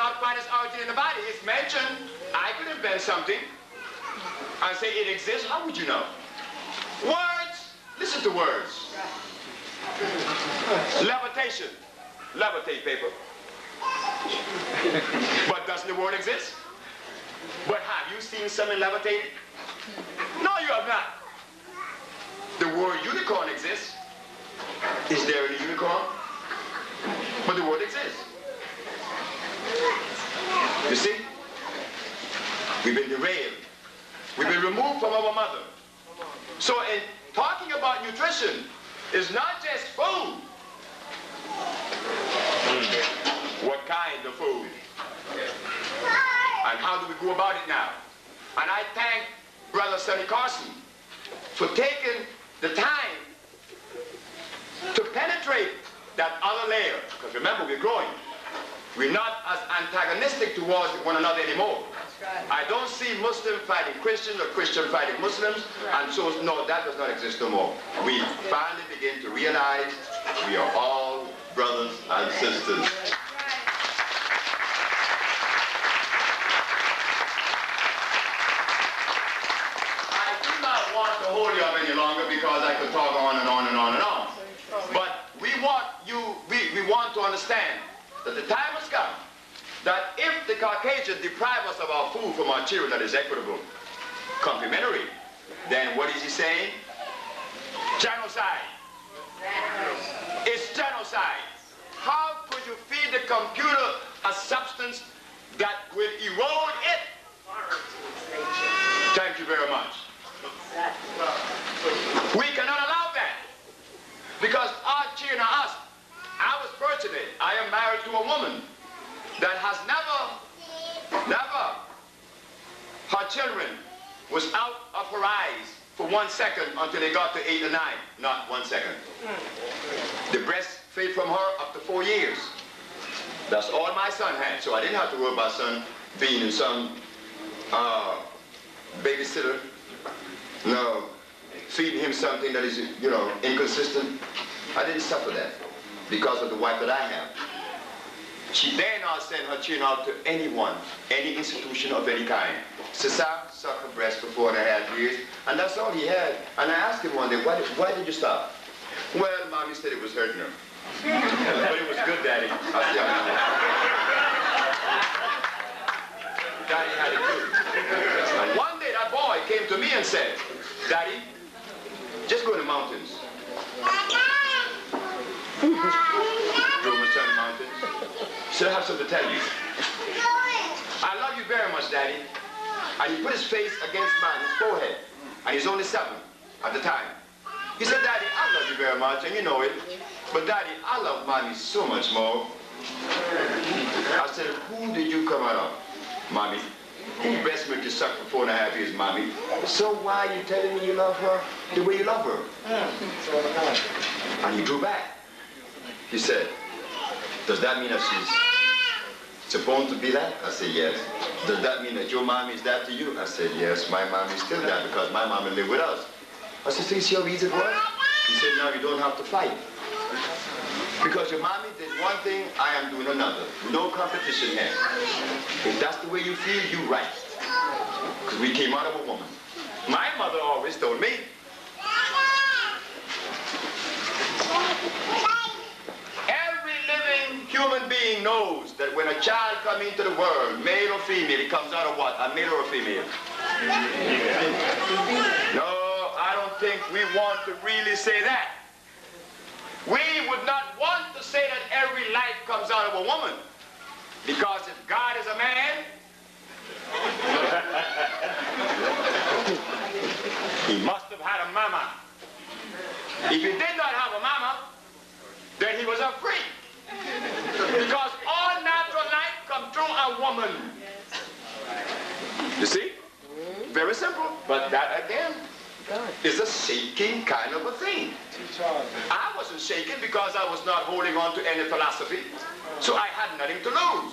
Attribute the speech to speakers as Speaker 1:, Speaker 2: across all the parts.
Speaker 1: cannot find its origin in the body. It's mentioned. I could invent something and say it exists. How would you know? Words. Listen to words. Levitation. Levitate paper. But doesn't the word exist? But have you seen something levitated? No, you have not. The word unicorn exists. Is there any unicorn? But the word exists. You see? We've been derailed. We've been removed from our mother. So in talking about nutrition, it's not just food. What kind of food? And how do we go about it now? And I thank Brother Sonny Carson for taking the time to penetrate that other layer. Because remember, we're growing. We're not as antagonistic towards one another anymore. I don't see Muslims fighting Christians or Christians fighting Muslims, and so, no, that does not exist no more. We finally begin to realize we are all brothers and sisters. I do not want to hold you up any longer because I could talk on and on and on and on. But we want to understand that the time has come that if the Caucasians deprive us of our food from our children that is equitable, complementary, then what is he saying? Genocide. It's genocide. How could you feed the computer a substance that will erode it? Thank you very much. We cannot allow that. Because our children are us. I was fortunate. I am married to a woman that has never, her children was out of her eyes for 1 second until they got to 8 or 9. Not 1 second. The breastfeed from her up to 4 years. That's all my son had. So I didn't have to worry about son being in some babysitter. No, feeding him something that is, you know, inconsistent. I didn't suffer that because of the wife that I have. She dare not send her children out to anyone, any institution of any kind. Cesar sucked her breast for 4.5 years, and that's all he had. And I asked him one day, why did you stop? Well, Mommy said it was hurting her. But it was good, Daddy. I said, Daddy had it too. And one day that boy came to me and said, Daddy, just go in the mountains. Drove us down the mountains. Said, I have something to tell you. I love you very much, Daddy. And he put his face against mine, his forehead. And he's only 7 at the time. He said, Daddy, I love you very much, and you know it. But Daddy, I love Mommy so much more. I said, who did you come out of, Mommy? Whose breast milk you sucked for 4.5 years, Mommy? So why are you telling me you love her the way you love her? And he drew back. He said, does that mean that she's supposed to be that? I said, yes. Does that mean that your mommy is that to you? I said, yes, my mommy is still that because my mommy lived with us. I said, so you see how easy it was? He said, no, you don't have to fight. Because your mommy did one thing, I am doing another. No competition here. If that's the way you feel, you're right. Because we came out of a woman. My mother always told me, every living human being knows that when a child comes into the world, male or female, it comes out of what? A male or a female? No, I don't think we want to really say that. We would not want to say that every life comes out of a woman. Because if God is a man, he must have had a mama. If he did not have a mama, then he was a freak. Because all natural life comes through a woman. You see? Very simple. But that again is a shaking kind of a thing. I wasn't shaking because I was not holding on to any philosophy. So I had nothing to lose.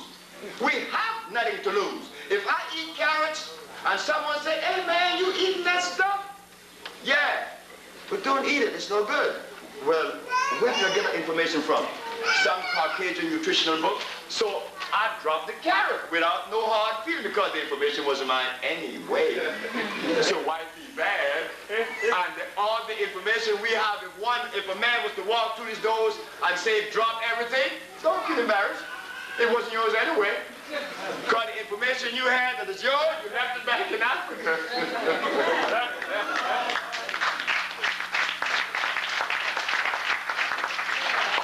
Speaker 1: We have nothing to lose. If I eat carrots and someone say, hey man, you eating that stuff? Yeah, but don't eat it, it's no good. Well, where did I get that information from? Some Caucasian nutritional book. So I dropped the carrot without no hard feeling because the information wasn't mine anyway. So why be bad? And all the information we have, if a man was to walk through these doors and say drop everything, don't get embarrassed. It wasn't yours anyway. Because the information you had that is yours